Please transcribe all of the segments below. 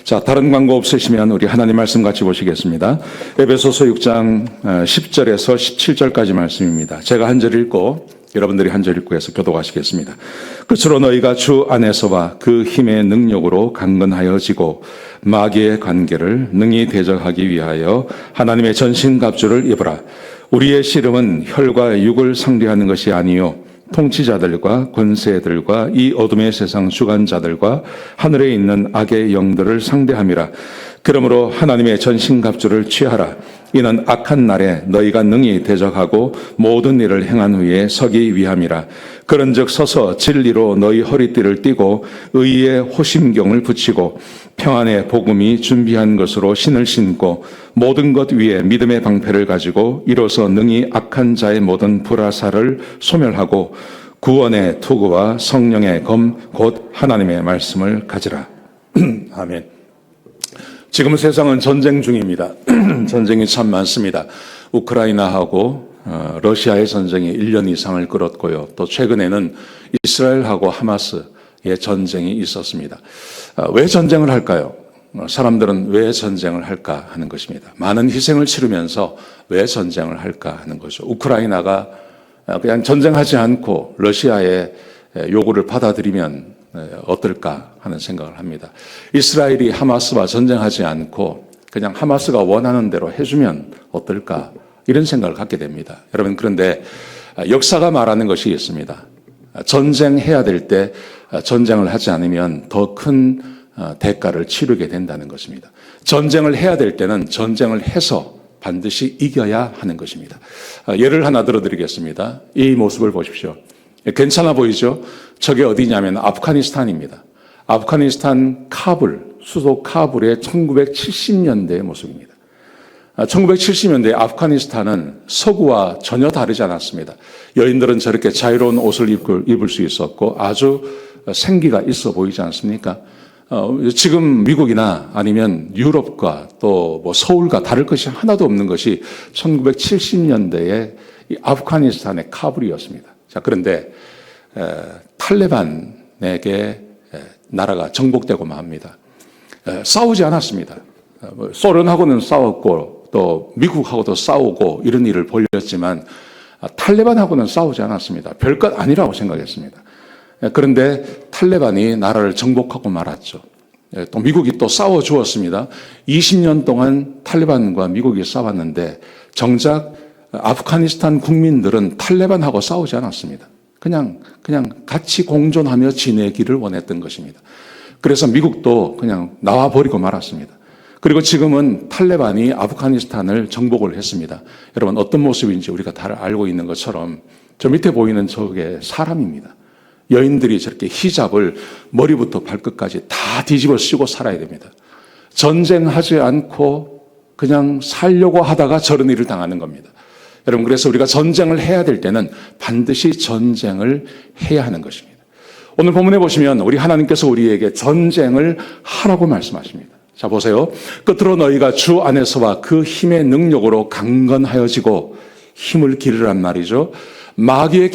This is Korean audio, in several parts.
자, 다른 광고 없으시면 우리 하나님 말씀 같이 보시겠습니다. 에베소서 6장 10절에서 17절까지 말씀입니다. 제가 한 절 읽고 여러분들이 한 절 읽고 해서 교독하시겠습니다. 끝으로 너희가 주 안에서와 그 힘의 능력으로 강건하여지고 마귀의 관계를 능히 대적하기 위하여 하나님의 전신갑주를 입으라. 우리의 씨름은 혈과 육을 상대하는 것이 아니요 통치자들과 권세들과 이 어둠의 세상 주관자들과 하늘에 있는 악의 영들을 상대함이라. 그러므로 하나님의 전신갑주를 취하라. 이는 악한 날에 너희가 능히 대적하고 모든 일을 행한 후에 서기 위함이라. 그런즉 서서 진리로 너희 허리띠를 띠고 의의 호심경을 붙이고 평안의 복음이 준비한 것으로 신을 신고 모든 것 위에 믿음의 방패를 가지고 이로써 능히 악한 자의 모든 불화살을 소멸하고 구원의 투구와 성령의 검 곧 하나님의 말씀을 가지라. 아멘. 지금 세상은 전쟁 중입니다. 전쟁이 참 많습니다. 우크라이나하고 러시아의 전쟁이 1년 이상을 끌었고요. 또 최근에는 이스라엘하고 하마스의 전쟁이 있었습니다. 왜 전쟁을 할까요? 사람들은 왜 전쟁을 할까 하는 것입니다. 많은 희생을 치르면서 왜 전쟁을 할까 하는 거죠. 우크라이나가 그냥 전쟁하지 않고 러시아의 요구를 받아들이면 어떨까 하는 생각을 합니다. 이스라엘이 하마스와 전쟁하지 않고 그냥 하마스가 원하는 대로 해주면 어떨까 이런 생각을 갖게 됩니다. 여러분, 그런데 역사가 말하는 것이 있습니다. 전쟁해야 될 때 전쟁을 하지 않으면 더 큰 대가를 치르게 된다는 것입니다. 전쟁을 해야 될 때는 전쟁을 해서 반드시 이겨야 하는 것입니다. 예를 하나 들어드리겠습니다. 이 모습을 보십시오. 괜찮아 보이죠? 저게 어디냐면 아프가니스탄입니다. 아프가니스탄 카불, 수도 카불의 1970년대의 모습입니다. 1970년대 아프가니스탄은 서구와 전혀 다르지 않았습니다. 여인들은 저렇게 자유로운 옷을 입을 수 있었고 아주 생기가 있어 보이지 않습니까? 지금 미국이나 아니면 유럽과 또 뭐 서울과 다를 것이 하나도 없는 것이 1970년대의 이 아프가니스탄의 카불이었습니다. 자, 그런데 탈레반에게 나라가 정복되고 맙니다. 싸우지 않았습니다. 소련하고는 싸웠고 또 미국하고도 싸우고 이런 일을 벌였지만 탈레반하고는 싸우지 않았습니다. 별것 아니라고 생각했습니다. 그런데 탈레반이 나라를 정복하고 말았죠. 또 미국이 또 싸워주었습니다. 20년 동안 탈레반과 미국이 싸웠는데 정작 아프가니스탄 국민들은 탈레반하고 싸우지 않았습니다. 그냥 같이 공존하며 지내기를 원했던 것입니다. 그래서 미국도 그냥 나와버리고 말았습니다. 그리고 지금은 탈레반이 아프가니스탄을 정복을 했습니다. 여러분, 어떤 모습인지 우리가 다 알고 있는 것처럼 저 밑에 보이는 저게 사람입니다. 여인들이 저렇게 히잡을 머리부터 발끝까지 다 뒤집어 쓰고 살아야 됩니다. 전쟁하지 않고 그냥 살려고 하다가 저런 일을 당하는 겁니다. 여러분, 그래서 우리가 전쟁을 해야 될 때는 반드시 전쟁을 해야 하는 것입니다. 오늘 본문에 보시면 우리 하나님께서 우리에게 전쟁을 하라고 말씀하십니다. 자, 보세요. 끝으로 너희가 주 안에서와 그 힘의 능력으로 강건하여지고, 힘을 기르란 말이죠. 마귀의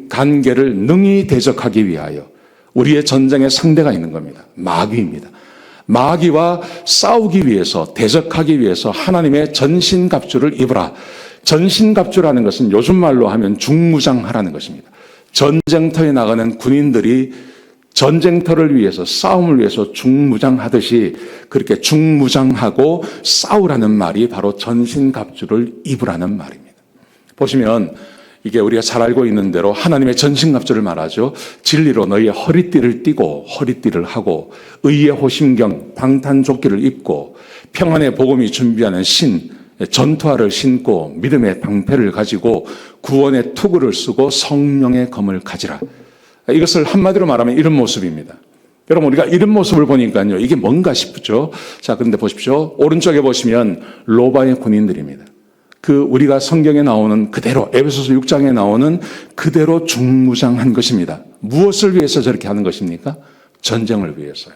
관계를 능히 대적하기 위하여. 우리의 전쟁의 상대가 있는 겁니다. 마귀입니다. 마귀와 싸우기 위해서, 대적하기 위해서 하나님의 전신갑주를 입으라. 전신갑주라는 것은 요즘 말로 하면 중무장하라는 것입니다. 전쟁터에 나가는 군인들이 전쟁터를 위해서, 싸움을 위해서 중무장하듯이 그렇게 중무장하고 싸우라는 말이 바로 전신갑주를 입으라는 말입니다. 보시면 이게 우리가 잘 알고 있는 대로 하나님의 전신갑주를 말하죠. 진리로 너희의 허리띠를 띠고 허리띠를 하고 의의 호심경 방탄조끼를 입고 평안의 복음이 준비하는 신 전투화를 신고 믿음의 방패를 가지고 구원의 투구를 쓰고 성령의 검을 가지라. 이것을 한마디로 말하면 이런 모습입니다. 여러분, 우리가 이런 모습을 보니까요, 이게 뭔가 싶죠. 자, 그런데 보십시오. 오른쪽에 보시면 로마의 군인들입니다. 우리가 성경에 나오는 그대로, 에베소서 6장에 나오는 그대로 중무장한 것입니다. 무엇을 위해서 저렇게 하는 것입니까? 전쟁을 위해서요.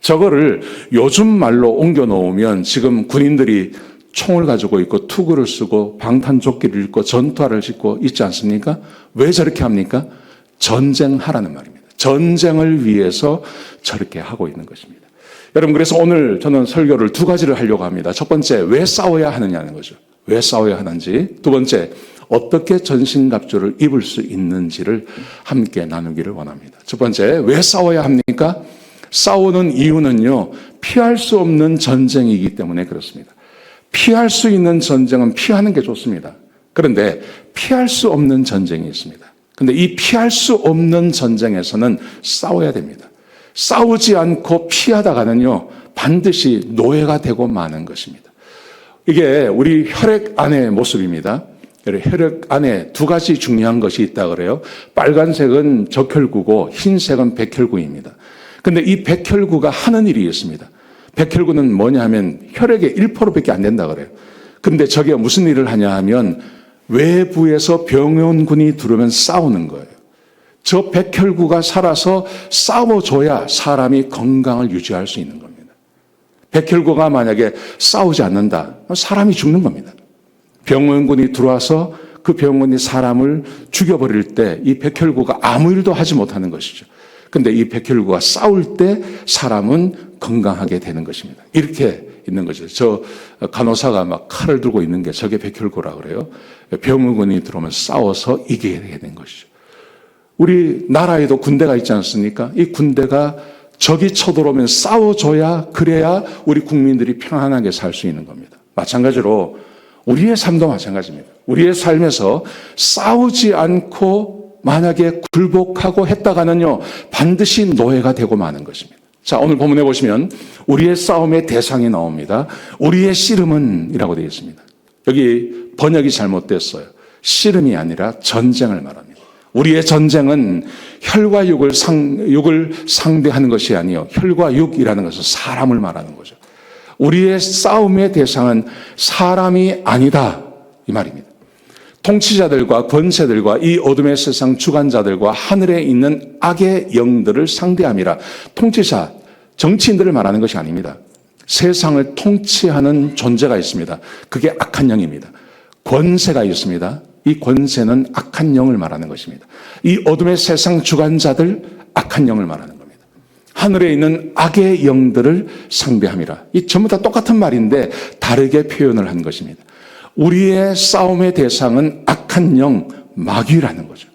저거를 요즘 말로 옮겨 놓으면 지금 군인들이 총을 가지고 있고 투구를 쓰고 방탄조끼를 입고 전투화를 신고 있지 않습니까? 왜 저렇게 합니까? 전쟁하라는 말입니다. 전쟁을 위해서 저렇게 하고 있는 것입니다. 여러분, 그래서 오늘 저는 설교를 두 가지를 하려고 합니다. 첫 번째, 왜 싸워야 하느냐는 거죠. 왜 싸워야 하는지. 두 번째, 어떻게 전신갑주를 입을 수 있는지를 함께 나누기를 원합니다. 첫 번째, 왜 싸워야 합니까? 싸우는 이유는요, 피할 수 없는 전쟁이기 때문에 그렇습니다. 피할 수 있는 전쟁은 피하는 게 좋습니다. 그런데 피할 수 없는 전쟁이 있습니다. 근데 이 피할 수 없는 전쟁에서는 싸워야 됩니다. 싸우지 않고 피하다가는요, 반드시 노예가 되고 마는 것입니다. 이게 우리 혈액 안의 모습입니다. 혈액 안에 두 가지 중요한 것이 있다 그래요. 빨간색은 적혈구고 흰색은 백혈구입니다. 근데 이 백혈구가 하는 일이 있습니다. 백혈구는 뭐냐 하면 혈액의 1%밖에 안 된다 그래요. 근데 저게 무슨 일을 하냐 하면 외부에서 병원군이 들어오면 싸우는 거예요. 저 백혈구가 살아서 싸워줘야 사람이 건강을 유지할 수 있는 겁니다. 백혈구가 만약에 싸우지 않는다, 사람이 죽는 겁니다. 병원군이 들어와서 그 병원이 사람을 죽여버릴 때 이 백혈구가 아무 일도 하지 못하는 것이죠. 근데 이 백혈구가 싸울 때 사람은 건강하게 되는 것입니다. 이렇게 있는 거죠. 저 간호사가 막 칼을 들고 있는 게 저게 백혈구라 그래요. 병원군이 들어오면 싸워서 이기게 되는 것이죠. 우리 나라에도 군대가 있지 않습니까? 이 군대가 적이 쳐들어오면 싸워줘야, 그래야 우리 국민들이 평안하게 살 수 있는 겁니다. 마찬가지로 우리의 삶도 마찬가지입니다. 우리의 삶에서 싸우지 않고 만약에 굴복하고 했다가는요, 반드시 노예가 되고 마는 것입니다. 자, 오늘 본문에 보시면 우리의 싸움의 대상이 나옵니다. 우리의 씨름은 이라고 되어 있습니다. 여기 번역이 잘못됐어요. 씨름이 아니라 전쟁을 말합니다. 우리의 전쟁은 혈과 육을 상대하는 것이 아니요, 혈과 육이라는 것은 사람을 말하는 거죠. 우리의 싸움의 대상은 사람이 아니다, 이 말입니다. 통치자들과 권세들과 이 어둠의 세상 주관자들과 하늘에 있는 악의 영들을 상대함이라. 통치자, 정치인들을 말하는 것이 아닙니다. 세상을 통치하는 존재가 있습니다. 그게 악한 영입니다. 권세가 있습니다. 이 권세는 악한 영을 말하는 것입니다. 이 어둠의 세상 주관자들, 악한 영을 말하는 겁니다. 하늘에 있는 악의 영들을 상대함이라. 이 전부 다 똑같은 말인데 다르게 표현을 한 것입니다. 우리의 싸움의 대상은 악한 영, 마귀라는 거죠.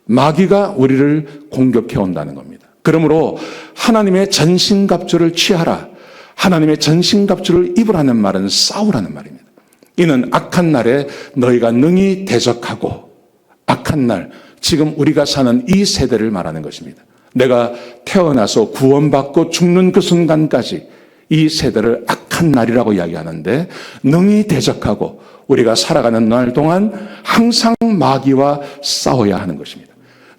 마귀가 우리를 공격해 온다는 겁니다. 그러므로 하나님의 전신갑주를 취하라. 하나님의 전신갑주를 입으라는 말은 싸우라는 말입니다. 이는 악한 날에 너희가 능히 대적하고, 악한 날, 지금 우리가 사는 이 세대를 말하는 것입니다. 내가 태어나서 구원받고 죽는 그 순간까지 이 세대를 악한 날이라고 이야기하는데, 능히 대적하고 우리가 살아가는 날 동안 항상 마귀와 싸워야 하는 것입니다.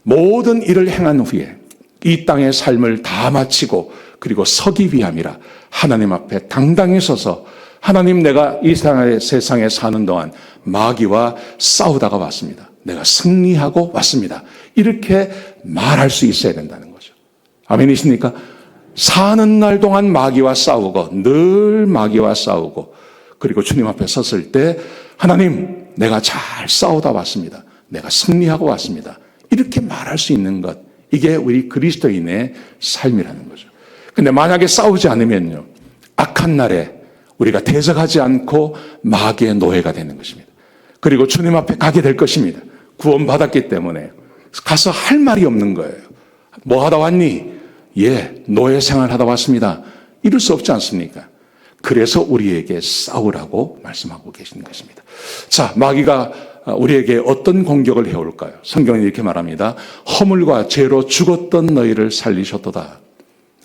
모든 일을 행한 후에 이 땅의 삶을 다 마치고 그리고 서기 위함이라. 하나님 앞에 당당히 서서, 하나님, 내가 이 세상에 사는 동안 마귀와 싸우다가 왔습니다. 내가 승리하고 왔습니다. 이렇게 말할 수 있어야 된다는 거죠. 아멘이십니까? 사는 날 동안 마귀와 싸우고, 늘 마귀와 싸우고, 그리고 주님 앞에 섰을 때 하나님, 내가 잘 싸우다 왔습니다. 내가 승리하고 왔습니다. 이렇게 말할 수 있는 것, 이게 우리 그리스도인의 삶이라는 거죠. 근데 만약에 싸우지 않으면요, 악한 날에 우리가 대적하지 않고 마귀의 노예가 되는 것입니다. 그리고 주님 앞에 가게 될 것입니다. 구원받았기 때문에 가서 할 말이 없는 거예요. 뭐 하다 왔니? 예, 노예 생활 하다 왔습니다. 이럴 수 없지 않습니까? 그래서 우리에게 싸우라고 말씀하고 계시는 것입니다. 자, 마귀가 우리에게 어떤 공격을 해올까요? 성경은 이렇게 말합니다. 허물과 죄로 죽었던 너희를 살리셨도다.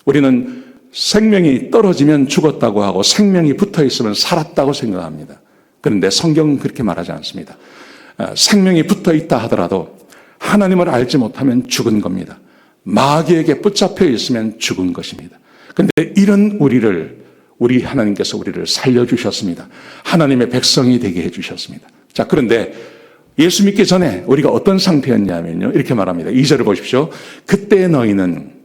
우리는 생명이 떨어지면 죽었다고 하고 생명이 붙어 있으면 살았다고 생각합니다. 그런데 성경은 그렇게 말하지 않습니다. 생명이 붙어 있다 하더라도 하나님을 알지 못하면 죽은 겁니다. 마귀에게 붙잡혀 있으면 죽은 것입니다. 그런데 이런 우리 하나님께서 우리를 살려주셨습니다. 하나님의 백성이 되게 해주셨습니다. 자, 그런데 예수 믿기 전에 우리가 어떤 상태였냐면요, 이렇게 말합니다. 2절을 보십시오. 그때 너희는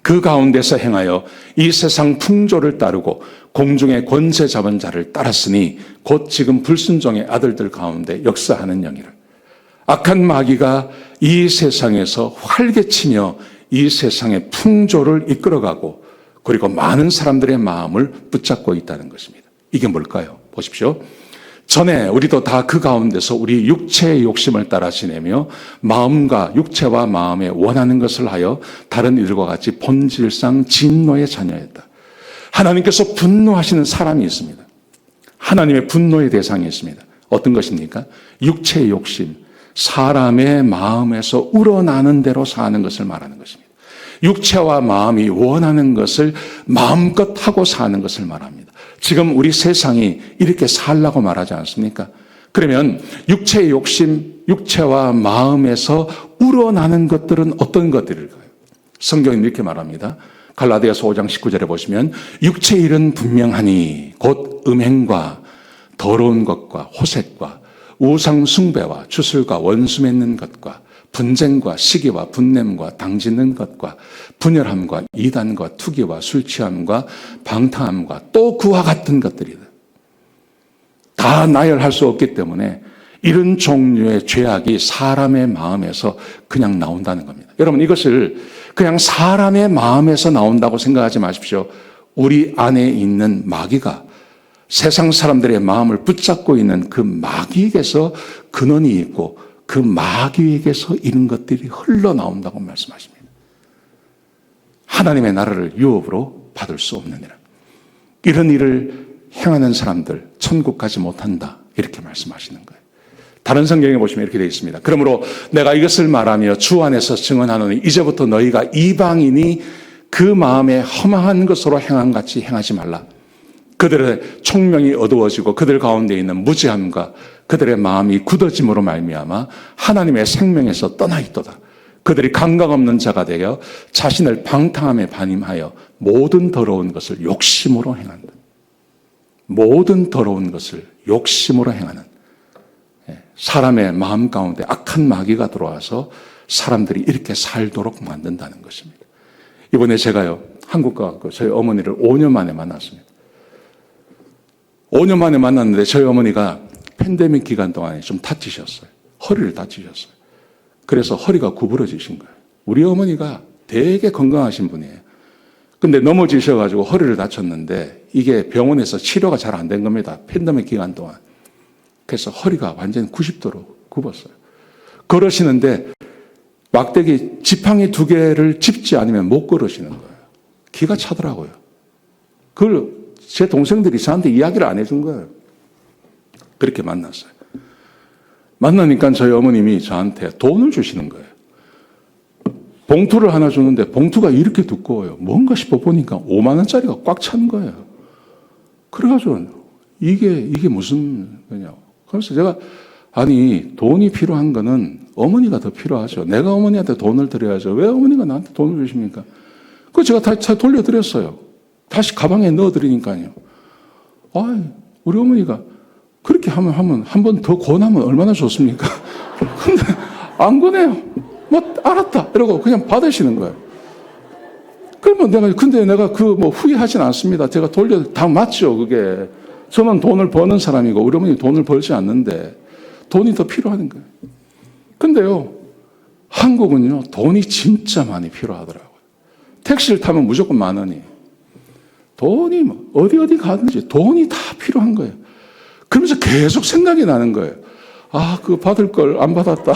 그 가운데서 행하여 이 세상 풍조를 따르고 공중의 권세 잡은 자를 따랐으니 곧 지금 불순종의 아들들 가운데 역사하는 영이라. 악한 마귀가 이 세상에서 활개치며 이 세상의 풍조를 이끌어가고 그리고 많은 사람들의 마음을 붙잡고 있다는 것입니다. 이게 뭘까요? 보십시오. 전에 우리도 다 그 가운데서 우리 육체의 욕심을 따라 지내며 마음과 육체와 마음에 원하는 것을 하여 다른 이들과 같이 본질상 진노의 자녀였다. 하나님께서 분노하시는 사람이 있습니다. 하나님의 분노의 대상이 있습니다. 어떤 것입니까? 육체의 욕심, 사람의 마음에서 우러나는 대로 사는 것을 말하는 것입니다. 육체와 마음이 원하는 것을 마음껏 하고 사는 것을 말합니다. 지금 우리 세상이 이렇게 살라고 말하지 않습니까? 그러면 육체의 욕심, 육체와 마음에서 우러나는 것들은 어떤 것들일까요? 성경은 이렇게 말합니다. 갈라디아서 5장 19절에 보시면 육체의 일은 분명하니 곧 음행과 더러운 것과 호색과 우상 숭배와 주술과 원수 맺는 것과 분쟁과 시기와 분냄과 당짓는 것과 분열함과 이단과 투기와 술 취함과 방탕함과 또 그와 같은 것들이다. 다 나열할 수 없기 때문에 이런 종류의 죄악이 사람의 마음에서 그냥 나온다는 겁니다. 여러분, 이것을 그냥 사람의 마음에서 나온다고 생각하지 마십시오. 우리 안에 있는 마귀가 세상 사람들의 마음을 붙잡고 있는 그 마귀에게서 근원이 있고 그 마귀에게서 이런 것들이 흘러나온다고 말씀하십니다. 하나님의 나라를 유업으로 받을 수 없느니라. 이런 일을 행하는 사람들 천국 가지 못한다, 이렇게 말씀하시는 거예요. 다른 성경에 보시면 이렇게 되어 있습니다. 그러므로 내가 이것을 말하며 주 안에서 증언하노니 이제부터 너희가 이방인이 그 마음에 허망한 것으로 행한 같이 행하지 말라. 그들의 총명이 어두워지고 그들 가운데 있는 무지함과 그들의 마음이 굳어짐으로 말미암아 하나님의 생명에서 떠나 있도다. 그들이 감각 없는 자가 되어 자신을 방탕함에 반임하여 모든 더러운 것을 욕심으로 행한다. 모든 더러운 것을 욕심으로 행하는, 사람의 마음 가운데 악한 마귀가 들어와서 사람들이 이렇게 살도록 만든다는 것입니다. 이번에 제가요, 한국 가서 저희 어머니를 5년 만에 만났습니다. 5년 만에 만났는데 저희 어머니가 팬데믹 기간 동안에 좀 다치셨어요. 허리를 다치셨어요. 그래서 허리가 구부러지신 거예요. 우리 어머니가 되게 건강하신 분이에요. 근데 넘어지셔가지고 허리를 다쳤는데 이게 병원에서 치료가 잘 안 된 겁니다. 팬데믹 기간 동안. 그래서 허리가 완전히 90도로 굽었어요. 걸으시는데 막대기 지팡이 2개를 짚지 않으면 못 걸으시는 거예요. 기가 차더라고요. 그걸 제 동생들이 저한테 이야기를 안 해준 거예요. 그렇게 만났어요. 만나니까 저희 어머님이 저한테 돈을 주시는 거예요. 봉투를 하나 주는데 봉투가 이렇게 두꺼워요. 뭔가 싶어 보니까 5만 원짜리가 꽉 찬 거예요. 그래가지고 이게 무슨 거냐. 그래서 제가 아니 돈이 필요한 거는 어머니가 더 필요하죠. 내가 어머니한테 돈을 드려야죠. 왜 어머니가 나한테 돈을 주십니까? 그거 제가 다 돌려드렸어요. 다시 가방에 넣어드리니까요. 우리 어머니가 그렇게 하면 한 번 더 권하면 얼마나 좋습니까? 근데 안 권해요. 알았다 이러고 그냥 받으시는 거예요. 그러면 근데 내가 후회하진 않습니다. 제가 다 맞죠, 그게. 저는 돈을 버는 사람이고 우리 어머니 돈을 벌지 않는데 돈이 더 필요한 거예요. 근데요, 한국은요, 돈이 진짜 많이 필요하더라고요. 택시를 타면 무조건 10,000원이에요. 돈이 어디 가든지 돈이 다 필요한 거예요. 그러면서 계속 생각이 나는 거예요. 그거 받을 걸 안 받았다.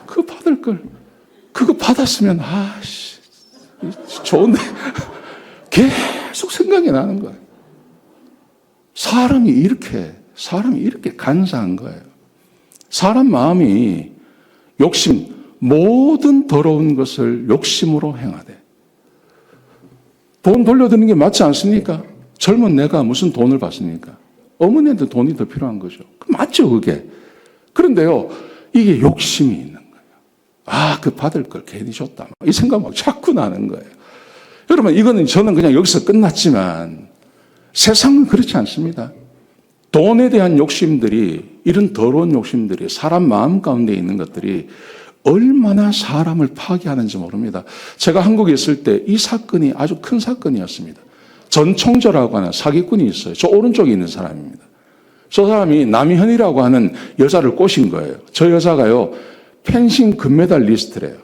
그거 받을 걸. 그거 받았으면, 좋은데. 계속 생각이 나는 거예요. 사람이 이렇게 간사한 거예요. 사람 마음이 모든 더러운 것을 욕심으로 행하되. 돈 돌려드리는 게 맞지 않습니까? 젊은 내가 무슨 돈을 받습니까? 어머니한테 돈이 더 필요한 거죠. 맞죠, 그게. 그런데요, 이게 욕심이 있는 거예요. 그 받을 걸 괜히 줬다. 이 생각 막 자꾸 나는 거예요. 여러분, 이거는 저는 그냥 여기서 끝났지만 세상은 그렇지 않습니다. 돈에 대한 욕심들이, 이런 더러운 욕심들이 사람 마음 가운데 있는 것들이 얼마나 사람을 파괴하는지 모릅니다. 제가 한국에 있을 때 이 사건이 아주 큰 사건이었습니다. 전총조라고 하는 사기꾼이 있어요. 저 오른쪽에 있는 사람입니다. 저 사람이 남현이라고 하는 여자를 꼬신 거예요. 저 여자가요, 펜싱 금메달 리스트래요.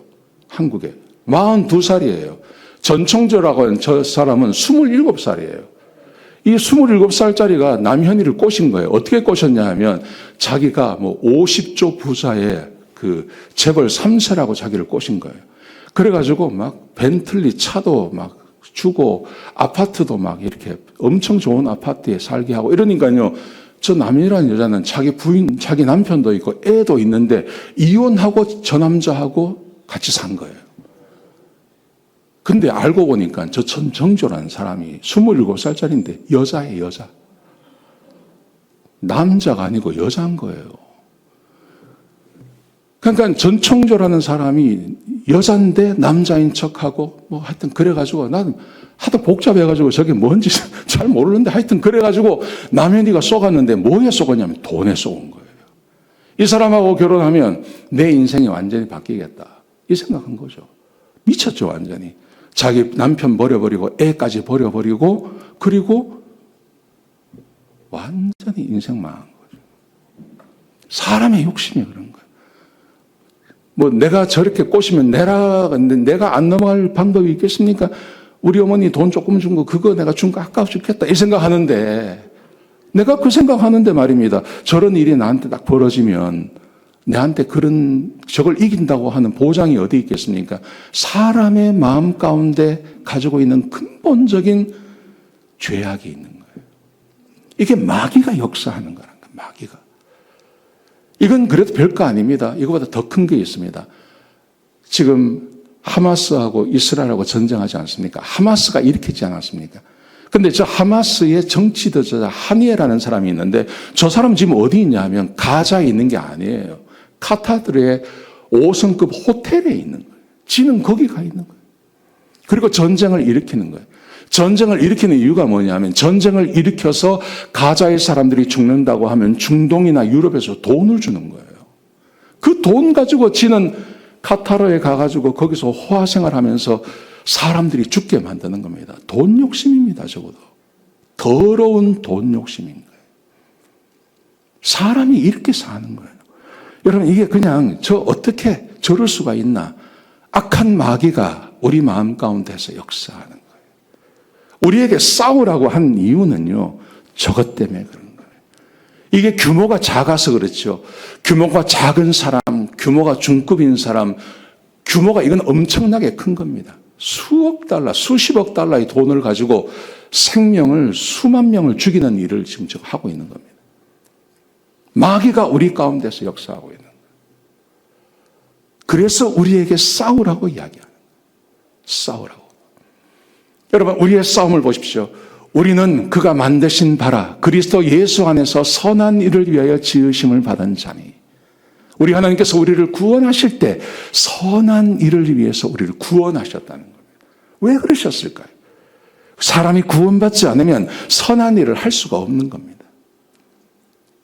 한국에. 42살이에요. 전청조라고 하는 저 사람은 27살이에요. 이 27살짜리가 남현이를 꼬신 거예요. 어떻게 꼬셨냐 하면 자기가 뭐 50조 부자의 그 재벌 3세라고 자기를 꼬신 거예요. 그래가지고 막 벤틀리 차도 막 주고 아파트도 막 이렇게 엄청 좋은 아파트에 살게 하고 이러니까요. 저 남현이라는 여자는 자기 부인, 자기 남편도 있고 애도 있는데 이혼하고 저 남자하고 같이 산 거예요. 근데 알고 보니까 저 전청조라는 사람이 27살짜리인데 여자예요, 여자. 남자가 아니고 여자인 거예요. 그러니까 전청조라는 사람이 여잔데 남자인 척하고 뭐 하여튼 그래가지고 나는 하도 복잡해가지고 저게 뭔지 잘 모르는데 하여튼 그래가지고 남현이가 쏘갔는데 뭐에 쏘았냐면 돈에 쏘은 거예요. 이 사람하고 결혼하면 내 인생이 완전히 바뀌겠다. 이 생각한 거죠. 미쳤죠, 완전히. 자기 남편 버려버리고 애까지 버려버리고 그리고 완전히 인생 망한 거죠. 사람의 욕심이 그런 거예요. 뭐 내가 저렇게 꼬시면 내가 안 넘어갈 방법이 있겠습니까? 우리 어머니 돈 조금 준 거 그거 내가 준 거 아까워 죽겠다 이 생각하는데 내가 그 생각하는데 말입니다. 저런 일이 나한테 딱 벌어지면 내한테 저걸 이긴다고 하는 보장이 어디 있겠습니까? 사람의 마음 가운데 가지고 있는 근본적인 죄악이 있는 거예요. 이게 마귀가 역사하는 거란 거예요. 마귀가. 이건 그래도 별거 아닙니다. 이거보다 더 큰 게 있습니다. 지금 하마스하고 이스라엘하고 전쟁하지 않습니까? 하마스가 일으키지 않았습니까? 근데 저 하마스의 정치도자 하니에라는 사람이 있는데 저 사람은 지금 어디 있냐 하면 가자에 있는 게 아니에요. 카타르의 5성급 호텔에 있는 거예요. 지는 거기 가 있는 거예요. 그리고 전쟁을 일으키는 거예요. 전쟁을 일으키는 이유가 뭐냐면 전쟁을 일으켜서 가자의 사람들이 죽는다고 하면 중동이나 유럽에서 돈을 주는 거예요. 그 돈 가지고 지는 카타르에 가가지고 거기서 호화생활 하면서 사람들이 죽게 만드는 겁니다. 돈 욕심입니다, 적어도. 더러운 돈 욕심인 거예요. 사람이 이렇게 사는 거예요. 여러분, 이게 그냥 어떻게 저럴 수가 있나? 악한 마귀가 우리 마음 가운데서 역사하는 거예요. 우리에게 싸우라고 한 이유는요, 저것 때문에 그런 거예요. 이게 규모가 작아서 그렇죠. 규모가 작은 사람, 규모가 중급인 사람, 규모가 이건 엄청나게 큰 겁니다. 수억 달러, 수십억 달러의 돈을 가지고 생명을 수만 명을 죽이는 일을 지금 하고 있는 겁니다. 마귀가 우리 가운데서 역사하고 있는 거예요. 그래서 우리에게 싸우라고 이야기하는 거예요. 싸우라고. 여러분, 우리의 싸움을 보십시오. 우리는 그가 만드신 바라 그리스도 예수 안에서 선한 일을 위하여 지으심을 받은 자니. 우리 하나님께서 우리를 구원하실 때 선한 일을 위해서 우리를 구원하셨다는 겁니다. 왜 그러셨을까요? 사람이 구원받지 않으면 선한 일을 할 수가 없는 겁니다.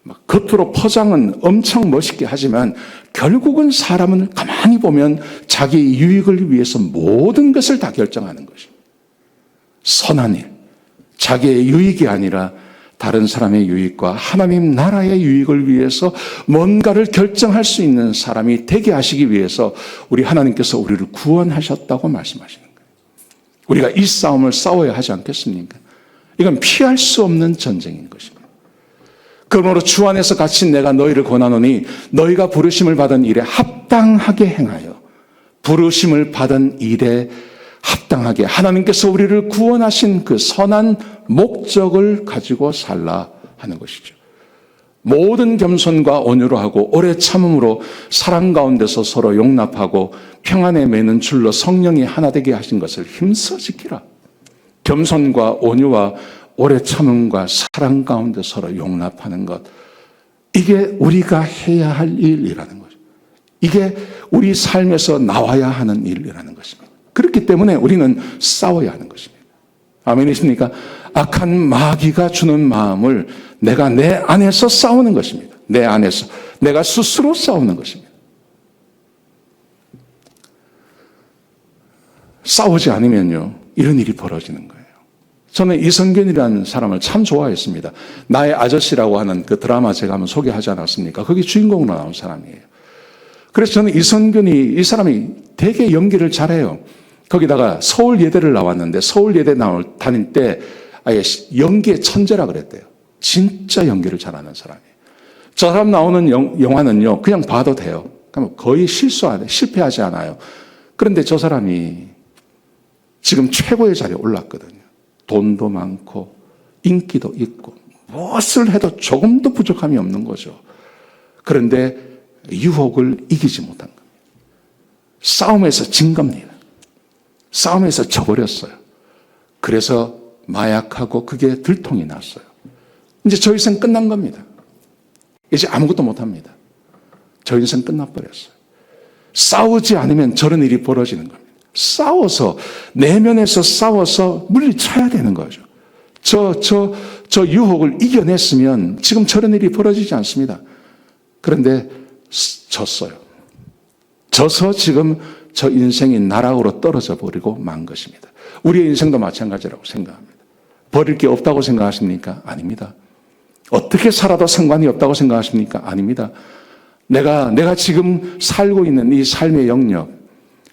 막 겉으로 포장은 엄청 멋있게 하지만 결국은 사람은 가만히 보면 자기 유익을 위해서 모든 것을 다 결정하는 것입니다. 선한 일, 자기의 유익이 아니라 다른 사람의 유익과 하나님 나라의 유익을 위해서 뭔가를 결정할 수 있는 사람이 되게 하시기 위해서 우리 하나님께서 우리를 구원하셨다고 말씀하시는 거예요. 우리가 이 싸움을 싸워야 하지 않겠습니까? 이건 피할 수 없는 전쟁인 것입니다. 그러므로 주 안에서 갇힌 내가 너희를 권하노니 너희가 부르심을 받은 일에 합당하게 행하여 부르심을 받은 일에 합당하게 하나님께서 우리를 구원하신 그 선한 목적을 가지고 살라 하는 것이죠. 모든 겸손과 온유로 하고 오래 참음으로 사랑 가운데서 서로 용납하고 평안에 매는 줄로 성령이 하나 되게 하신 것을 힘써 지키라. 겸손과 온유와 오래 참음과 사랑 가운데 서로 용납하는 것, 이게 우리가 해야 할 일이라는 거죠. 이게 우리 삶에서 나와야 하는 일이라는 것입니다. 그렇기 때문에 우리는 싸워야 하는 것입니다. 아멘이십니까? 악한 마귀가 주는 마음을 내가 내 안에서 싸우는 것입니다. 내 안에서 내가 스스로 싸우는 것입니다. 싸우지 않으면요, 이런 일이 벌어지는 거예요. 저는 이성균이라는 사람을 참 좋아했습니다. 나의 아저씨라고 하는 그 드라마 제가 한번 소개하지 않았습니까? 거기 주인공으로 나온 사람이에요. 그래서 저는 이 사람이 되게 연기를 잘해요. 거기다가 서울예대를 나왔는데 서울예대 다닐 때 아예 연기의 천재라 그랬대요. 진짜 연기를 잘하는 사람이에요. 저 사람 나오는 영화는요, 그냥 봐도 돼요. 거의 실패하지 않아요. 그런데 저 사람이 지금 최고의 자리에 올랐거든요. 돈도 많고 인기도 있고 무엇을 해도 조금도 부족함이 없는 거죠. 그런데 유혹을 이기지 못한 겁니다. 싸움에서 진 겁니다. 싸움에서 져버렸어요. 그래서 마약하고 그게 들통이 났어요. 이제 저 인생 끝난 겁니다. 이제 아무것도 못합니다. 저 인생 끝나버렸어요. 싸우지 않으면 저런 일이 벌어지는 겁니다. 싸워서, 내면에서 싸워서 물리쳐야 되는 거죠. 저 유혹을 이겨냈으면 지금 저런 일이 벌어지지 않습니다. 그런데 졌어요. 져서 지금 저 인생이 나락으로 떨어져 버리고 만 것입니다. 우리의 인생도 마찬가지라고 생각합니다. 버릴 게 없다고 생각하십니까? 아닙니다. 어떻게 살아도 상관이 없다고 생각하십니까? 아닙니다. 내가 지금 살고 있는 이 삶의 영역,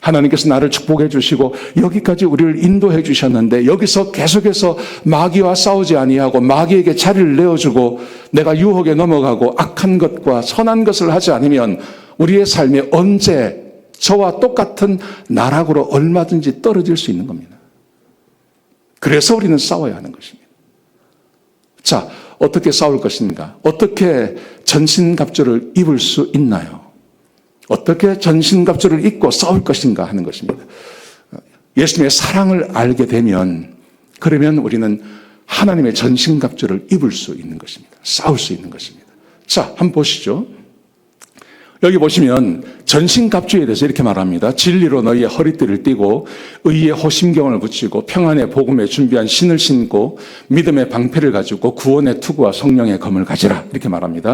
하나님께서 나를 축복해 주시고 여기까지 우리를 인도해 주셨는데 여기서 계속해서 마귀와 싸우지 아니하고 마귀에게 자리를 내어주고 내가 유혹에 넘어가고 악한 것과 선한 것을 하지 않으면 우리의 삶이 언제 저와 똑같은 나락으로 얼마든지 떨어질 수 있는 겁니다. 그래서 우리는 싸워야 하는 것입니다. 자, 어떻게 싸울 것인가? 어떻게 전신갑주를 입을 수 있나요? 어떻게 전신갑주를 입고 싸울 것인가 하는 것입니다. 예수님의 사랑을 알게 되면 그러면 우리는 하나님의 전신갑주를 입을 수 있는 것입니다. 싸울 수 있는 것입니다. 자, 한번 보시죠. 여기 보시면 전신갑주에 대해서 이렇게 말합니다. 진리로 너희의 허리띠를 띠고 의의 호심경을 붙이고 평안의 복음에 준비한 신을 신고 믿음의 방패를 가지고 구원의 투구와 성령의 검을 가지라 이렇게 말합니다.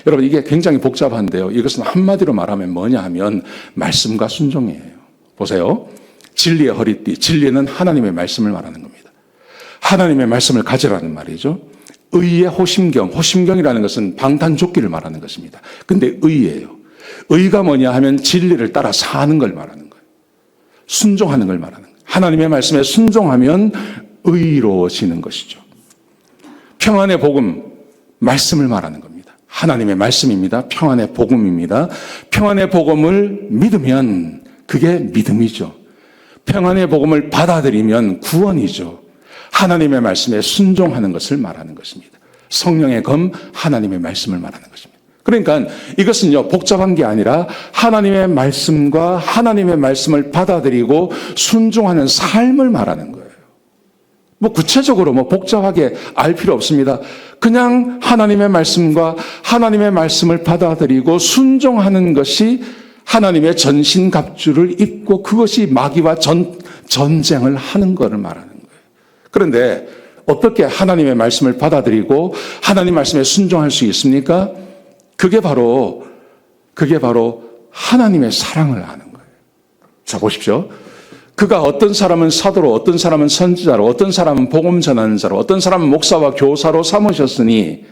여러분 이게 굉장히 복잡한데요. 이것은 한마디로 말하면 뭐냐 하면 말씀과 순종이에요. 보세요. 진리의 허리띠. 진리는 하나님의 말씀을 말하는 겁니다. 하나님의 말씀을 가지라는 말이죠. 의의 호심경. 호심경이라는 것은 방탄조끼를 말하는 것입니다. 근데 의예요. 의가 뭐냐 하면 진리를 따라 사는 걸 말하는 거예요. 순종하는 걸 말하는 거예요. 하나님의 말씀에 순종하면 의로워지는 것이죠. 평안의 복음, 말씀을 말하는 겁니다. 하나님의 말씀입니다. 평안의 복음입니다. 평안의 복음을 믿으면 그게 믿음이죠. 평안의 복음을 받아들이면 구원이죠. 하나님의 말씀에 순종하는 것을 말하는 것입니다. 성령의 검, 하나님의 말씀을 말하는 것입니다. 그러니까 이것은요, 복잡한 게 아니라 하나님의 말씀과 하나님의 말씀을 받아들이고 순종하는 삶을 말하는 거예요. 구체적으로 복잡하게 알 필요 없습니다. 그냥 하나님의 말씀과 하나님의 말씀을 받아들이고 순종하는 것이 하나님의 전신갑주를 입고 그것이 마귀와 전쟁을 하는 것을 말하는 거예요. 그런데 어떻게 하나님의 말씀을 받아들이고 하나님 말씀에 순종할 수 있습니까? 그게 바로 하나님의 사랑을 아는 거예요. 자, 보십시오. 그가 어떤 사람은 사도로, 어떤 사람은 선지자로, 어떤 사람은 복음 전하는 자로, 어떤 사람은 목사와 교사로 삼으셨으니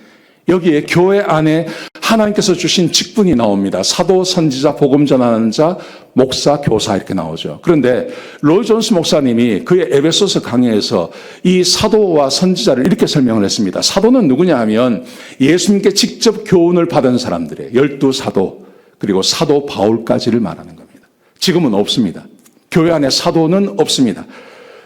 여기에 교회 안에 하나님께서 주신 직분이 나옵니다. 사도, 선지자, 복음 전하는 자, 목사, 교사 이렇게 나오죠. 그런데 로이 존스 목사님이 그의 에베소서 강의에서 이 사도와 선지자를 이렇게 설명을 했습니다. 사도는 누구냐 하면 예수님께 직접 교훈을 받은 사람들이에요. 12사도 그리고 사도 바울까지를 말하는 겁니다. 지금은 없습니다. 교회 안에 사도는 없습니다.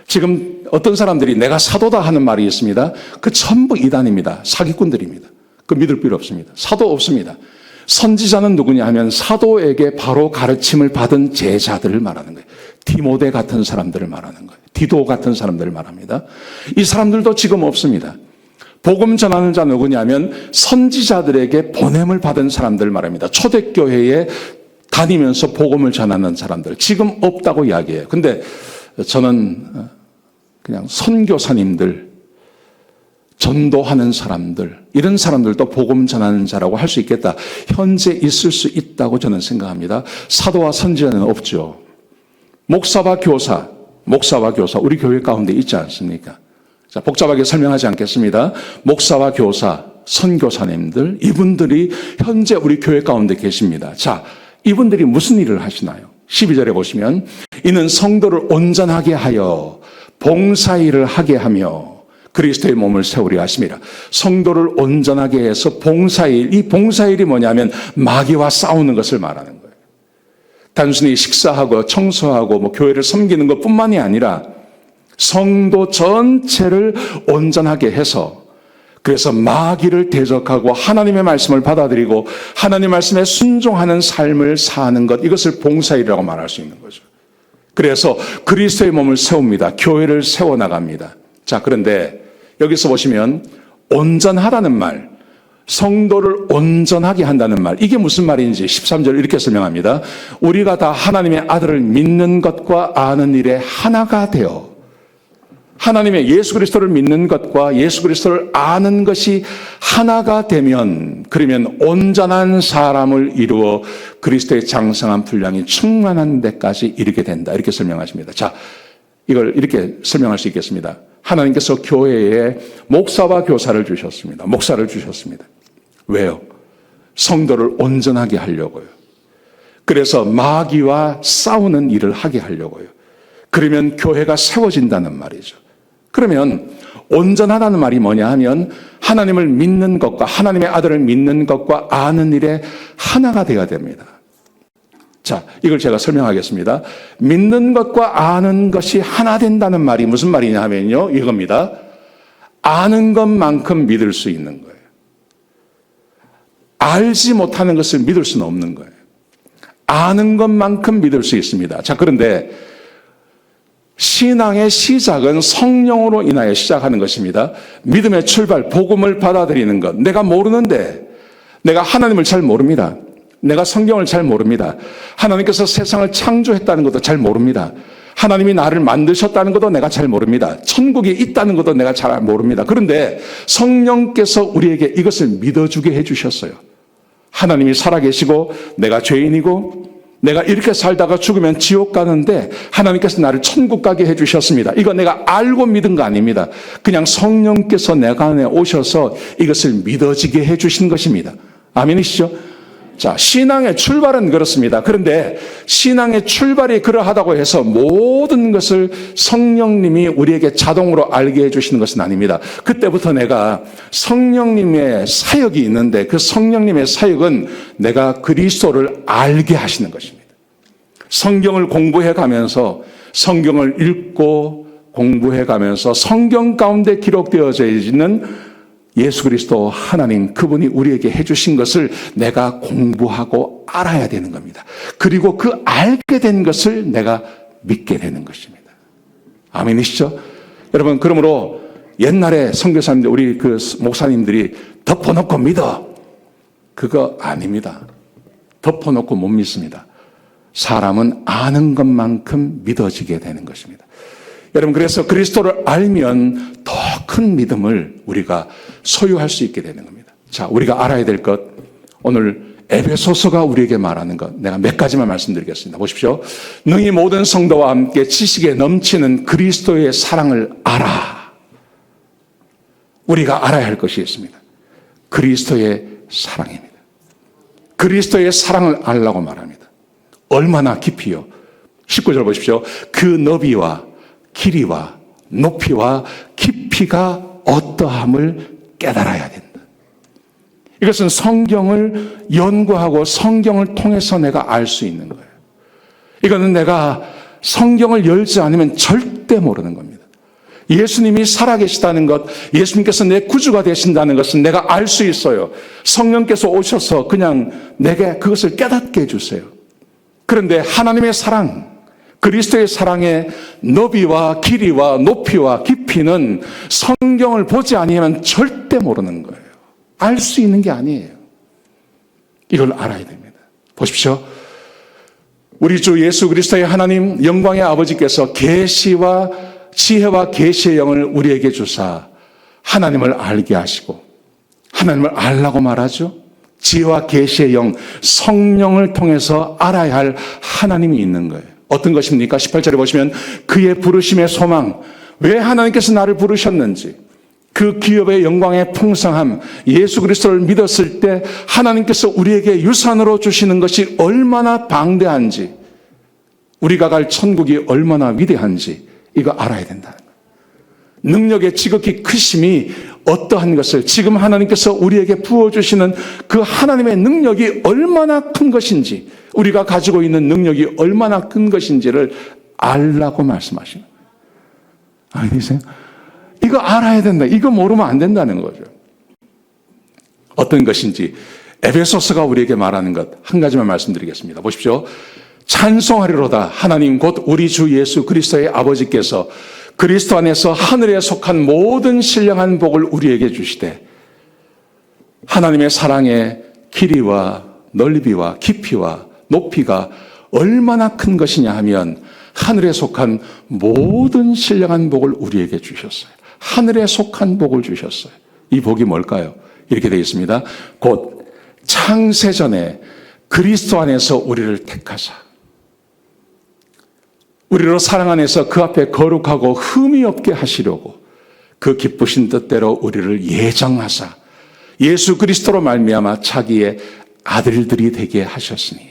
지금 어떤 사람들이 내가 사도다 하는 말이 있습니다. 그 전부 이단입니다. 사기꾼들입니다. 그 믿을 필요 없습니다. 사도 없습니다. 선지자는 누구냐 하면 사도에게 바로 가르침을 받은 제자들을 말하는 거예요. 디모데 같은 사람들을 말하는 거예요. 디도 같은 사람들을 말합니다. 이 사람들도 지금 없습니다. 복음 전하는 자 누구냐 하면 선지자들에게 보냄을 받은 사람들을 말합니다. 초대교회에 다니면서 복음을 전하는 사람들 지금 없다고 이야기해요. 근데 저는 그냥 선교사님들, 전도하는 사람들, 이런 사람들도 복음 전하는 자라고 할 수 있겠다. 현재 있을 수 있다고 저는 생각합니다. 사도와 선지자는 없죠. 목사와 교사 우리 교회 가운데 있지 않습니까? 자, 복잡하게 설명하지 않겠습니다. 목사와 교사, 선교사님들, 이분들이 현재 우리 교회 가운데 계십니다. 자, 이분들이 무슨 일을 하시나요? 12절에 보시면 이는 성도를 온전하게 하여 봉사일을 하게 하며 그리스도의 몸을 세우려 하심이라. 성도를 온전하게 해서 봉사일, 이 봉사일이 뭐냐면 마귀와 싸우는 것을 말하는 거예요. 단순히 식사하고 청소하고 교회를 섬기는 것뿐만이 아니라 성도 전체를 온전하게 해서 그래서 마귀를 대적하고 하나님의 말씀을 받아들이고 하나님의 말씀에 순종하는 삶을 사는 것, 이것을 봉사일이라고 말할 수 있는 거죠. 그래서 그리스도의 몸을 세웁니다. 교회를 세워나갑니다. 자, 그런데 여기서 보시면 온전하다는 말, 성도를 온전하게 한다는 말, 이게 무슨 말인지 13절 이렇게 설명합니다. 우리가 다 하나님의 아들을 믿는 것과 아는 일에 하나가 되어, 하나님의 예수 그리스도를 믿는 것과 예수 그리스도를 아는 것이 하나가 되면, 그러면 온전한 사람을 이루어 그리스도의 장성한 분량이 충만한 데까지 이르게 된다. 이렇게 설명하십니다. 자, 이걸 이렇게 설명할 수 있겠습니다. 하나님께서 교회에 목사와 교사를 주셨습니다. 목사를 주셨습니다. 왜요? 성도를 온전하게 하려고요. 그래서 마귀와 싸우는 일을 하게 하려고요. 그러면 교회가 세워진다는 말이죠. 그러면 온전하다는 말이 뭐냐 하면 하나님을 믿는 것과 하나님의 아들을 믿는 것과 아는 일에 하나가 되어야 됩니다. 자, 이걸 제가 설명하겠습니다. 믿는 것과 아는 것이 하나 된다는 말이 무슨 말이냐 하면요, 이겁니다. 아는 것만큼 믿을 수 있는 거예요. 알지 못하는 것을 믿을 수는 없는 거예요. 아는 것만큼 믿을 수 있습니다. 자, 그런데 신앙의 시작은 성령으로 인하여 시작하는 것입니다. 믿음의 출발, 복음을 받아들이는 것. 내가 모르는데, 내가 하나님을 잘 모릅니다. 내가 성경을 잘 모릅니다. 하나님께서 세상을 창조했다는 것도 잘 모릅니다. 하나님이 나를 만드셨다는 것도 내가 잘 모릅니다. 천국이 있다는 것도 내가 잘 모릅니다. 그런데 성령께서 우리에게 이것을 믿어주게 해주셨어요. 하나님이 살아계시고 내가 죄인이고 내가 이렇게 살다가 죽으면 지옥 가는데 하나님께서 나를 천국 가게 해주셨습니다. 이거 내가 알고 믿은 거 아닙니다. 그냥 성령께서 내가 안에 오셔서 이것을 믿어지게 해주신 것입니다. 아멘이시죠? 자, 신앙의 출발은 그렇습니다. 그런데 신앙의 출발이 그러하다고 해서 모든 것을 성령님이 우리에게 자동으로 알게 해주시는 것은 아닙니다. 그때부터 내가 성령님의 사역이 있는데 그 성령님의 사역은 내가 그리스도를 알게 하시는 것입니다. 성경을 공부해 가면서 성경을 읽고 공부해 가면서 성경 가운데 기록되어져 있는 예수 그리스도 하나님, 그분이 우리에게 해주신 것을 내가 공부하고 알아야 되는 겁니다. 그리고 그 알게 된 것을 내가 믿게 되는 것입니다. 아멘이시죠? 여러분, 그러므로 옛날에 선교사님들, 우리 그 목사님들이 덮어놓고 믿어, 그거 아닙니다. 덮어놓고 못 믿습니다. 사람은 아는 것만큼 믿어지게 되는 것입니다. 여러분, 그래서 그리스도를 알면 더 큰 믿음을 우리가 소유할 수 있게 되는 겁니다. 자, 우리가 알아야 될 것, 오늘 에베소서가 우리에게 말하는 것, 내가 몇 가지만 말씀드리겠습니다. 보십시오. 능히 모든 성도와 함께 지식에 넘치는 그리스도의 사랑을 알아. 우리가 알아야 할 것이 있습니다. 그리스도의 사랑입니다. 그리스도의 사랑을 알라고 말합니다. 얼마나 깊이요. 19절 보십시오. 그 너비와 길이와 높이와 깊이가 어떠함을 깨달아야 된다. 이것은 성경을 연구하고 성경을 통해서 내가 알 수 있는 거예요. 이거는 내가 성경을 열지 않으면 절대 모르는 겁니다. 예수님이 살아계시다는 것, 예수님께서 내 구주가 되신다는 것은 내가 알 수 있어요. 성령께서 오셔서 그냥 내게 그것을 깨닫게 해주세요. 그런데 하나님의 사랑, 그리스도의 사랑의 너비와 길이와 높이와 깊이는 성경을 보지 아니하면 절대 모르는 거예요. 알 수 있는 게 아니에요. 이걸 알아야 됩니다. 보십시오. 우리 주 예수 그리스도의 하나님 영광의 아버지께서 계시와 지혜와 계시의 영을 우리에게 주사 하나님을 알게 하시고, 하나님을 알라고 말하죠. 지혜와 계시의 영, 성령을 통해서 알아야 할 하나님이 있는 거예요. 어떤 것입니까? 18절에 보시면 그의 부르심의 소망, 왜 하나님께서 나를 부르셨는지, 그 기업의 영광의 풍성함, 예수 그리스도를 믿었을 때 하나님께서 우리에게 유산으로 주시는 것이 얼마나 방대한지, 우리가 갈 천국이 얼마나 위대한지 이거 알아야 된다는 거예요. 능력의 지극히 크심이 어떠한 것을 지금 하나님께서 우리에게 부어주시는 그 하나님의 능력이 얼마나 큰 것인지, 우리가 가지고 있는 능력이 얼마나 큰 것인지를 알라고 말씀하시는 거예요. 아니세요? 이거 알아야 된다. 이거 모르면 안 된다는 거죠. 어떤 것인지 에베소서가 우리에게 말하는 것 한 가지만 말씀드리겠습니다. 보십시오. 찬송하리로다. 하나님 곧 우리 주 예수 그리스도의 아버지께서 그리스도 안에서 하늘에 속한 모든 신령한 복을 우리에게 주시되 하나님의 사랑의 길이와 넓이와 깊이와 높이가 얼마나 큰 것이냐 하면 하늘에 속한 모든 신령한 복을 우리에게 주셨어요. 하늘에 속한 복을 주셨어요. 이 복이 뭘까요? 이렇게 되어 있습니다. 곧 창세전에 그리스도 안에서 우리를 택하사 우리로 사랑 안에서 그 앞에 거룩하고 흠이 없게 하시려고 그 기쁘신 뜻대로 우리를 예정하사 예수 그리스도로 말미암아 자기의 아들들이 되게 하셨으니.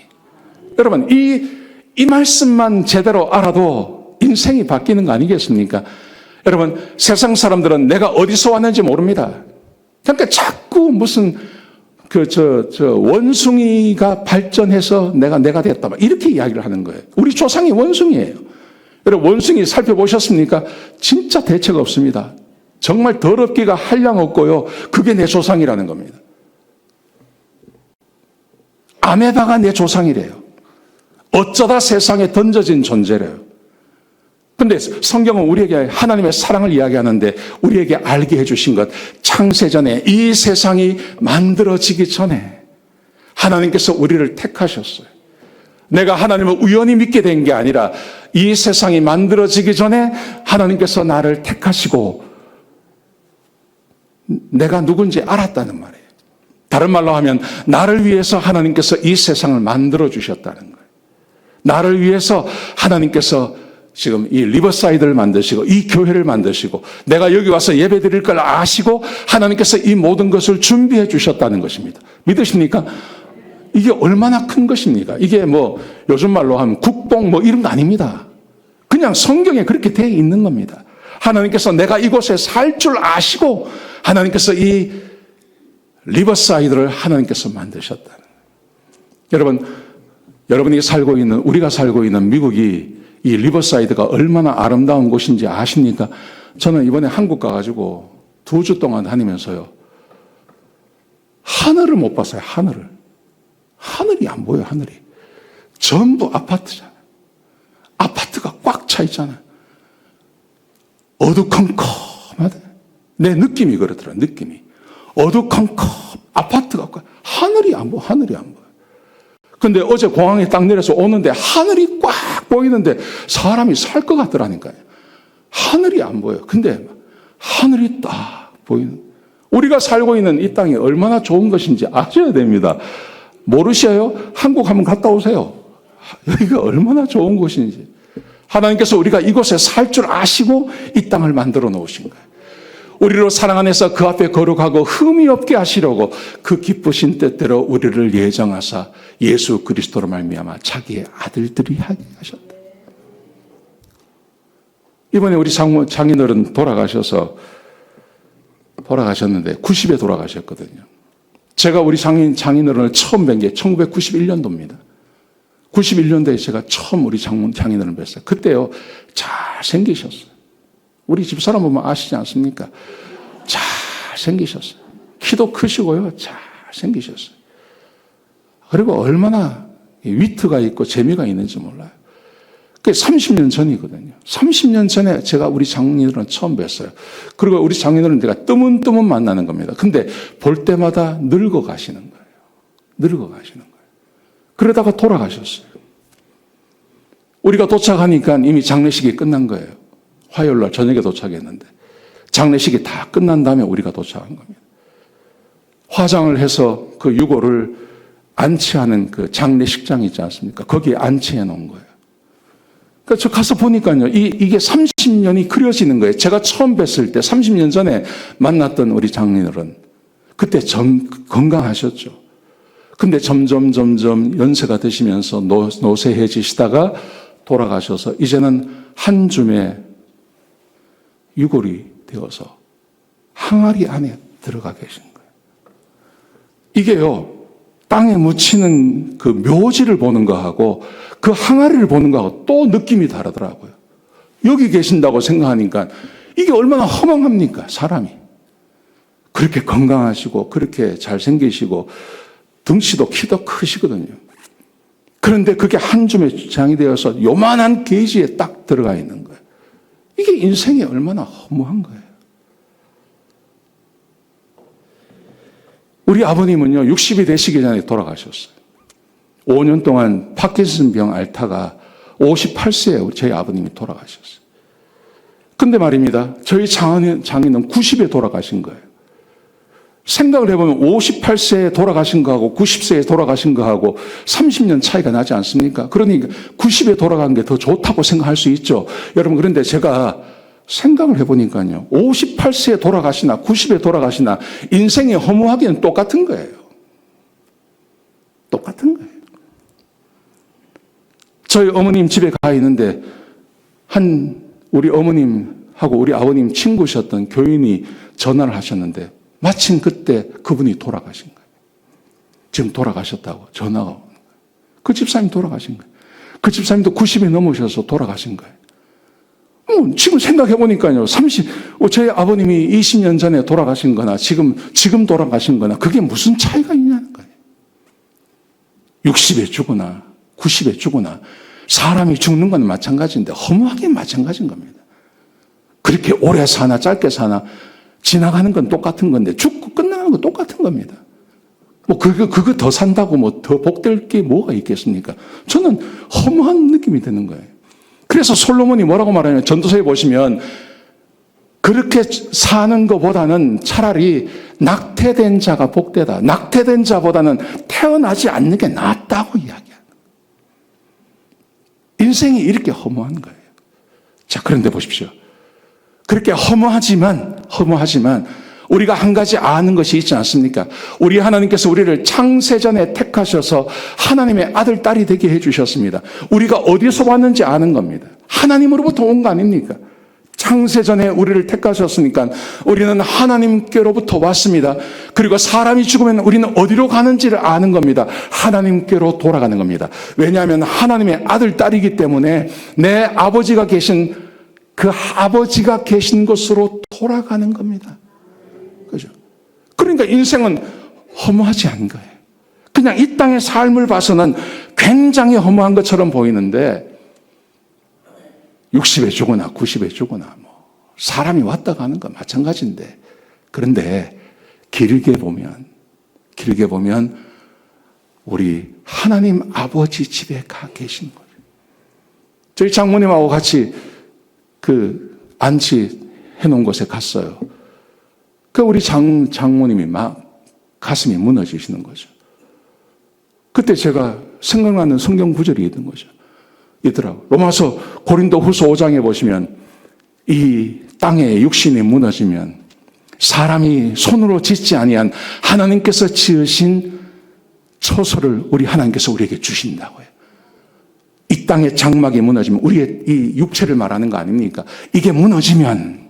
여러분, 이 말씀만 제대로 알아도 인생이 바뀌는 거 아니겠습니까? 여러분, 세상 사람들은 내가 어디서 왔는지 모릅니다. 그러니까 자꾸 무슨 원숭이가 발전해서 내가 됐다. 이렇게 이야기를 하는 거예요. 우리 조상이 원숭이에요. 여러분, 원숭이 살펴보셨습니까? 진짜 대책 없습니다. 정말 더럽기가 한량 없고요. 그게 내 조상이라는 겁니다. 아메바가 내 조상이래요. 어쩌다 세상에 던져진 존재래요. 근데 성경은 우리에게 하나님의 사랑을 이야기하는데 우리에게 알게 해주신 것, 창세전에 이 세상이 만들어지기 전에 하나님께서 우리를 택하셨어요. 내가 하나님을 우연히 믿게 된 게 아니라 이 세상이 만들어지기 전에 하나님께서 나를 택하시고 내가 누군지 알았다는 말이에요. 다른 말로 하면 나를 위해서 하나님께서 이 세상을 만들어 주셨다는 거예요. 나를 위해서 하나님께서 지금 이 리버사이드를 만드시고 이 교회를 만드시고 내가 여기 와서 예배 드릴 걸 아시고 하나님께서 이 모든 것을 준비해 주셨다는 것입니다. 믿으십니까? 이게 얼마나 큰 것입니까? 이게 뭐 요즘 말로 하면 국뽕 뭐 이런 거 아닙니다. 그냥 성경에 그렇게 되어 있는 겁니다. 하나님께서 내가 이곳에 살 줄 아시고 하나님께서 이 리버사이드를 하나님께서 만드셨다는 거예요. 여러분, 여러분이 살고 있는, 우리가 살고 있는 미국이 이 리버사이드가 얼마나 아름다운 곳인지 아십니까? 저는 이번에 한국 가가지고 2주 동안 다니면서요. 하늘을 못 봤어요, 하늘을. 하늘이 안 보여요, 하늘이. 전부 아파트잖아요. 아파트가 꽉 차 있잖아요. 어두컴컴하다. 내 느낌이 그렇더라, 느낌이. 어두컴컴, 아파트가 꽉, 하늘이 안 보여, 하늘이 안 보여. 근데 어제 공항에 딱 내려서 오는데 하늘이 꽉 보이는데 사람이 살 것 같더라니까요. 하늘이 안 보여요. 근데 하늘이 딱 보이는. 우리가 살고 있는 이 땅이 얼마나 좋은 것인지 아셔야 됩니다. 모르셔요? 한국 한번 갔다 오세요. 여기가 얼마나 좋은 곳인지. 하나님께서 우리가 이곳에 살 줄 아시고 이 땅을 만들어 놓으신 거예요. 우리로 사랑 안에서 그 앞에 거룩하고 흠이 없게 하시려고 그 기쁘신 뜻대로 우리를 예정하사 예수 그리스도로 말미암아 자기의 아들들이 하게 하셨다. 이번에 우리 장인어른 돌아가셨는데 90에 돌아가셨거든요. 제가 우리 장인어른을 처음 뵌 게 1991년도입니다. 91년도에 제가 처음 우리 장인어른을 뵀어요. 그때요, 잘생기셨어요. 우리 집사람 보면 아시지 않습니까? 잘생기셨어요. 키도 크시고요, 잘생기셨어요. 그리고 얼마나 위트가 있고 재미가 있는지 몰라요. 그게 30년 전이거든요. 30년 전에 제가 우리 장인어른 처음 뵀어요. 그리고 우리 장인어른 제가 뜨문뜨문 만나는 겁니다. 근데 볼 때마다 늙어 가시는 거예요. 늙어 가시는 거예요. 그러다가 돌아가셨어요. 우리가 도착하니까 이미 장례식이 끝난 거예요. 화요일 날 저녁에 도착했는데 장례식이 다 끝난 다음에 우리가 도착한 겁니다. 화장을 해서 그 유골을 안치하는 그 장례식장 있지 않습니까? 거기에 안치해 놓은 거예요. 그러니까 저 가서 보니까요, 이게 30년이 그려지는 거예요. 제가 처음 뵀을 때 30년 전에 만났던 우리 장인어른, 그때 건강하셨죠. 근데 점점 연세가 드시면서 노쇠해지시다가 돌아가셔서 이제는 한 줌의 유골이 되어서 항아리 안에 들어가 계신 거예요. 이게요, 땅에 묻히는 그 묘지를 보는 거하고 그 항아리를 보는 거하고 또 느낌이 다르더라고요. 여기 계신다고 생각하니까 이게 얼마나 허망합니까, 사람이. 그렇게 건강하시고 그렇게 잘생기시고 등치도 키도 크시거든요. 그런데 그게 한 줌의 장이 되어서 요만한 게이지에 딱 들어가 있는 거예요. 이게 인생이 얼마나 허무한 거예요. 우리 아버님은요, 60이 되시기 전에 돌아가셨어요. 5년 동안 파킨슨병 앓다가 58세에 저희 아버님이 돌아가셨어요. 근데 말입니다, 저희 장인은 90에 돌아가신 거예요. 생각을 해보면 58세에 돌아가신 거하고 90세에 돌아가신 거하고 30년 차이가 나지 않습니까? 그러니까 90에 돌아간 게 더 좋다고 생각할 수 있죠. 여러분, 그런데 제가 생각을 해보니까요, 58세에 돌아가시나 90에 돌아가시나 인생이 허무하기는 똑같은 거예요. 똑같은 거예요. 저희 어머님 집에 가 있는데 우리 어머님하고 우리 아버님 친구셨던 교인이 전화를 하셨는데 마침 그때 그분이 돌아가신 거예요. 지금 돌아가셨다고 전화가 오는 거예요. 그 집사님이 돌아가신 거예요. 그 집사님도 90이 넘으셔서 돌아가신 거예요. 지금 생각해 보니까요, 저희 아버님이 20년 전에 돌아가신 거나 지금 돌아가신 거나 그게 무슨 차이가 있냐는 거예요. 60에 죽거나 90에 죽거나 사람이 죽는 건 마찬가지인데 허무하게 마찬가지인 겁니다. 그렇게 오래 사나 짧게 사나 지나가는 건 똑같은 건데 죽고 끝나는 건 똑같은 겁니다. 그거 더 산다고 더 복될 게 뭐가 있겠습니까? 저는 허무한 느낌이 드는 거예요. 그래서 솔로몬이 뭐라고 말하냐면, 전도서에 보시면 그렇게 사는 것보다는 차라리 낙태된 자가 복되다. 낙태된 자보다는 태어나지 않는 게 낫다고 이야기합니다. 인생이 이렇게 허무한 거예요. 자, 그런데 보십시오. 그렇게 허무하지만 우리가 한 가지 아는 것이 있지 않습니까? 우리 하나님께서 우리를 창세전에 택하셔서 하나님의 아들, 딸이 되게 해주셨습니다. 우리가 어디서 왔는지 아는 겁니다. 하나님으로부터 온 거 아닙니까? 창세전에 우리를 택하셨으니까 우리는 하나님께로부터 왔습니다. 그리고 사람이 죽으면 우리는 어디로 가는지를 아는 겁니다. 하나님께로 돌아가는 겁니다. 왜냐하면 하나님의 아들, 딸이기 때문에 내 아버지가 계신 그 아버지가 계신 곳으로 돌아가는 겁니다. 그죠? 그러니까 인생은 허무하지 않은 거예요. 그냥 이 땅의 삶을 봐서는 굉장히 허무한 것처럼 보이는데 60에 죽거나 90에 죽거나 사람이 왔다 가는 건 마찬가지인데, 그런데 길게 보면 우리 하나님 아버지 집에 가 계신 거예요. 저희 장모님하고 같이 안치해 놓은 곳에 갔어요. 우리 장모님이 막 가슴이 무너지시는 거죠. 그때 제가 생각나는 성경 구절이 있는 거죠. 있더라고요. 로마서 고린도후서 5장에 보시면 이 땅에 육신이 무너지면 사람이 손으로 짓지 아니한 하나님께서 지으신 처소를 우리 하나님께서 우리에게 주신다고요. 이 땅의 장막이 무너지면 우리의 이 육체를 말하는 거 아닙니까? 이게 무너지면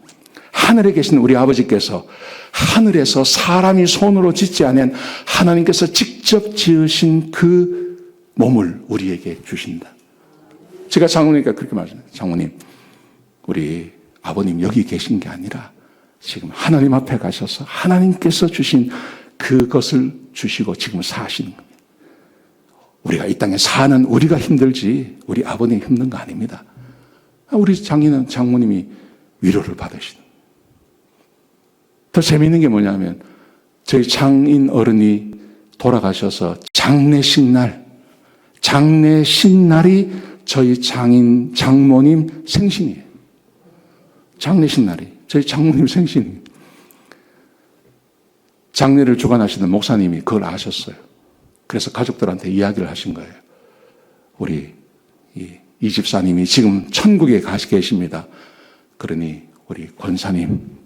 하늘에 계신 우리 아버지께서 하늘에서 사람이 손으로 짓지 않은 하나님께서 직접 지으신 그 몸을 우리에게 주신다. 제가 장모님께 그렇게 말했어요. 장모님, 우리 아버님 여기 계신 게 아니라 지금 하나님 앞에 가셔서 하나님께서 주신 그것을 주시고 지금 사시는 겁니다. 우리가 이 땅에 사는 우리가 힘들지 우리 아버님 힘든 거 아닙니다. 우리 장모님이 위로를 받으시는. 더 재미있는 게 뭐냐면 저희 장인 어른이 돌아가셔서 장례식 날이 저희 장모님 생신이에요. 장례식 날이 저희 장모님 생신이에요. 장례를 주관하시는 목사님이 그걸 아셨어요. 그래서 가족들한테 이야기를 하신 거예요. 우리 이 집사님이 지금 천국에 가시 계십니다. 그러니 우리 권사님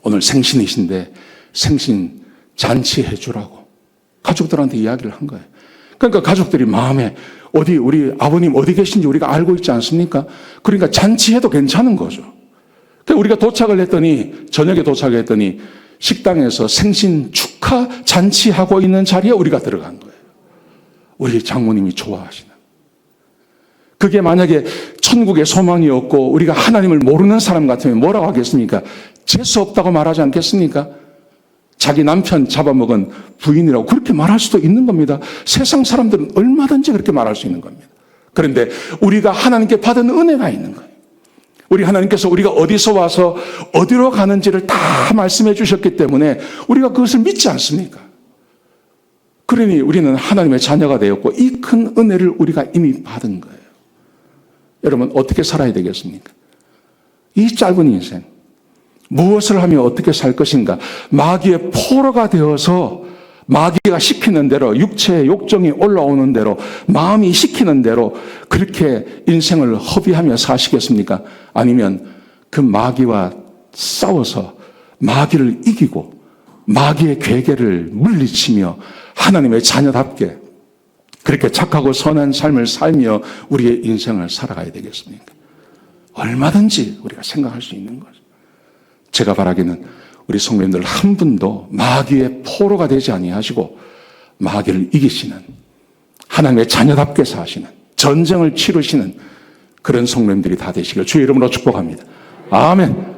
오늘 생신이신데 생신 잔치해 주라고 가족들한테 이야기를 한 거예요. 그러니까 가족들이 마음에 우리 아버님 어디 계신지 우리가 알고 있지 않습니까? 그러니까 잔치해도 괜찮은 거죠. 우리가 도착을 했더니, 저녁에 도착했더니 식당에서 생신 축하 잔치하고 있는 자리에 우리가 들어간 거예요. 우리 장모님이 좋아하시는. 그게 만약에 천국의 소망이 없고 우리가 하나님을 모르는 사람 같으면 뭐라고 하겠습니까? 재수 없다고 말하지 않겠습니까? 자기 남편 잡아먹은 부인이라고 그렇게 말할 수도 있는 겁니다. 세상 사람들은 얼마든지 그렇게 말할 수 있는 겁니다. 그런데 우리가 하나님께 받은 은혜가 있는 거예요. 우리 하나님께서 우리가 어디서 와서 어디로 가는지를 다 말씀해 주셨기 때문에 우리가 그것을 믿지 않습니까? 그러니 우리는 하나님의 자녀가 되었고 이 큰 은혜를 우리가 이미 받은 거예요. 여러분 어떻게 살아야 되겠습니까? 이 짧은 인생 무엇을 하며 어떻게 살 것인가? 마귀의 포로가 되어서 마귀가 시키는 대로 육체의 욕정이 올라오는 대로 마음이 시키는 대로 그렇게 인생을 허비하며 사시겠습니까? 아니면 그 마귀와 싸워서 마귀를 이기고 마귀의 괴계를 물리치며 하나님의 자녀답게 그렇게 착하고 선한 삶을 살며 우리의 인생을 살아가야 되겠습니까? 얼마든지 우리가 생각할 수 있는 거죠. 제가 바라기는 우리 성도님들 한 분도 마귀의 포로가 되지 아니하시고 마귀를 이기시는 하나님의 자녀답게 사시는 전쟁을 치르시는 그런 성도님들이 다 되시길 주의 이름으로 축복합니다. 아멘.